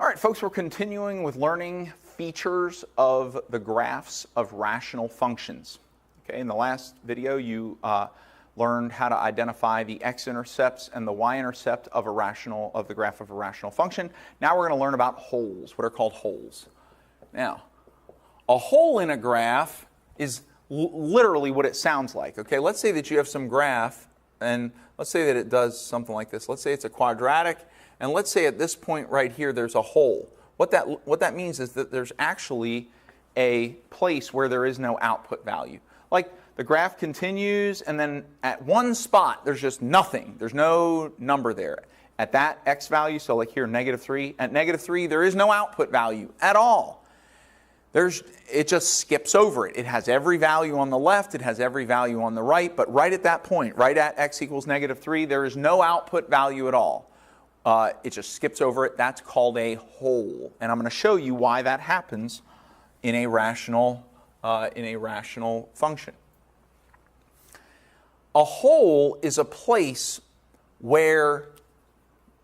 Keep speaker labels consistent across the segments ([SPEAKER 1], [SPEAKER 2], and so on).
[SPEAKER 1] All right, folks, we're continuing with learning features of the graphs of rational functions. Okay, in the last video, you learned how to identify the x-intercepts and the y-intercept of the graph of a rational function. Now we're going to learn about holes, what are called holes. Now, a hole in a graph is literally what it sounds like. Okay, let's say that you have some graph, and let's say that it does something like this. Let's say it's a quadratic. And let's say at this point right here there's a hole. What that means is that there's actually a place where there is no output value. Like the graph continues and then at one spot there's just nothing. There's no number there. At that x value, so like here -3, at -3 there is no output value at all. It just skips over it. It has every value on the left, it has every value on the right, but right at that point, right at x equals -3, there is no output value at all. It just skips over it. That's called a hole. And I'm going to show you why that happens in a rational function. A hole is a place where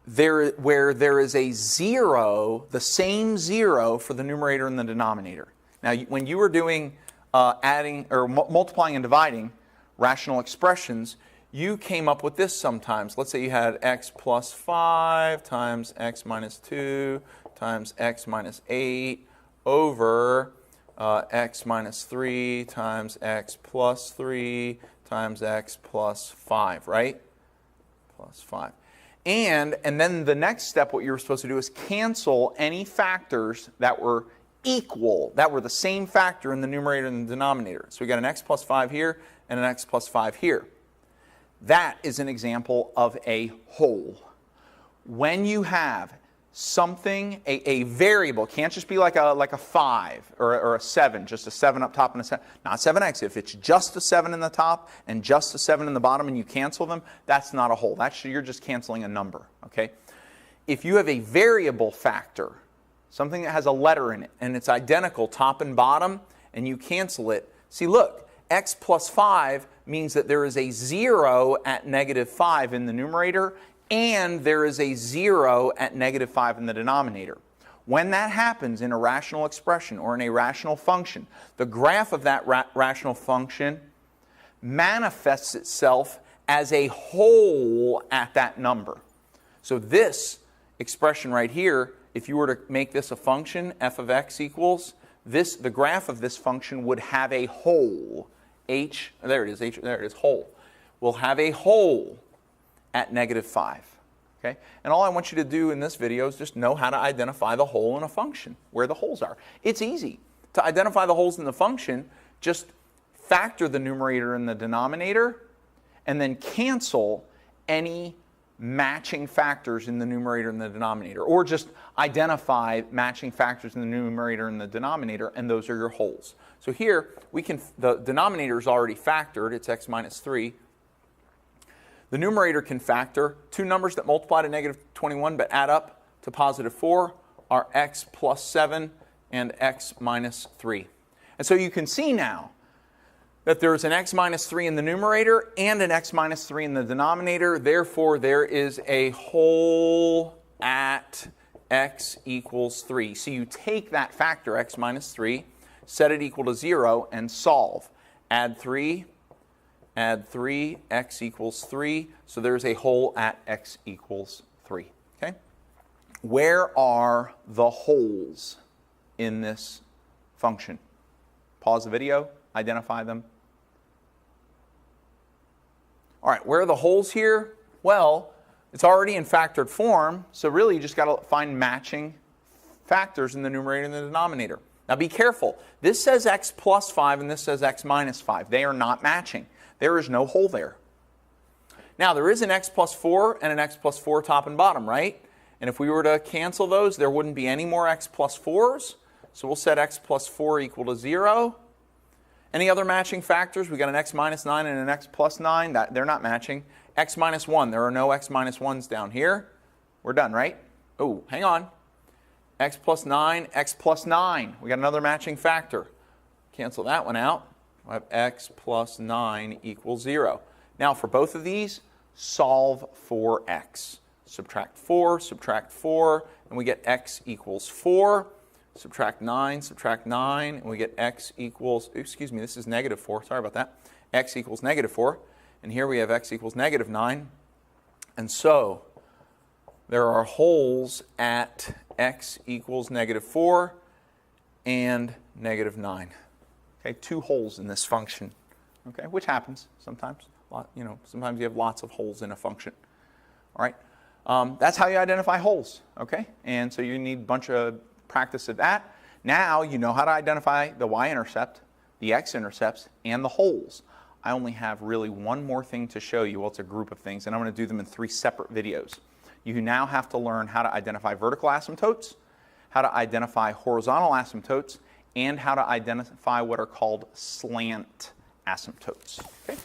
[SPEAKER 1] there is a zero, the same zero for the numerator and the denominator. Now, when you were doing adding or multiplying and dividing rational expressions, you came up with this sometimes. Let's say you had x plus 5 times x minus 2 times x minus 8 over x minus 3 times x plus 3 times x plus 5, right? Plus 5. And then the next step, what you were supposed to do is cancel any factors that were equal, that were the same factor in the numerator and the denominator. So we got an x plus 5 here and an x plus 5 here. That is an example of a hole. When you have something, a variable, can't just be like a 5 or a 7, just a 7 up top and a 7, not 7x. If it's just a 7 in the top and just a 7 in the bottom and you cancel them, that's not a hole. You're just canceling a number, okay? If you have a variable factor, something that has a letter in it, and it's identical top and bottom, and you cancel it, see, look, x plus 5 means that there is a 0 at -5 in the numerator, and there is a 0 at -5 in the denominator. When that happens in a rational expression or in a rational function, the graph of that rational function manifests itself as a hole at that number. So this expression right here, if you were to make this a function, f of x equals, the graph of this function would have a hole. There it is, hole. Will have a hole at -5. Okay? And all I want you to do in this video is just know how to identify the hole in a function, where the holes are. It's easy. To identify the holes in the function, just factor the numerator and the denominator, and then cancel any matching factors in the numerator and the denominator, or just identify matching factors in the numerator and the denominator, and those are your holes. So here, the denominator is already factored, it's x minus 3. The numerator can factor two numbers that multiply to -21 but add up to +4 are x plus 7 and x minus 3. And so you can see now that there is an x minus 3 in the numerator and an x minus 3 in the denominator. Therefore, there is a hole at x equals 3. So you take that factor, x minus 3, set it equal to 0, and solve. Add 3, x equals 3. So there's a hole at x equals 3. Okay? Where are the holes in this function? Pause the video, identify them. All right, where are the holes here? Well, it's already in factored form, so really you just got to find matching factors in the numerator and the denominator. Now be careful. This says x plus 5 and this says x minus 5. They are not matching. There is no hole there. Now there is an x plus 4 and an x plus 4 top and bottom, right? And if we were to cancel those, there wouldn't be any more x plus 4s. So we'll set x plus 4 equal to 0. Any other matching factors? We got an x minus 9 and an x plus 9. They're not matching. X minus 1. There are no x minus 1s down here. We're done, right? Oh, hang on. X plus 9, x plus 9. We got another matching factor. Cancel that one out. I have x plus 9 equals 0. Now for both of these, solve for x. subtract 4, and we get x equals 4. Subtract 9, and we get x equals, excuse me, this is negative 4, sorry about that. X equals negative 4, and here we have x equals negative 9. And so there are holes at x equals negative 4 and negative 9. Okay, 2 holes in this function, okay, which happens sometimes. Sometimes you have lots of holes in a function. All right, that's how you identify holes, okay? And so you need a bunch of practice of that. Now you know how to identify the y-intercept, the x-intercepts, and the holes. I only have really one more thing to show you. Well, it's a group of things, and I'm going to do them in 3 separate videos. You now have to learn how to identify vertical asymptotes, how to identify horizontal asymptotes, and how to identify what are called slant asymptotes. Okay?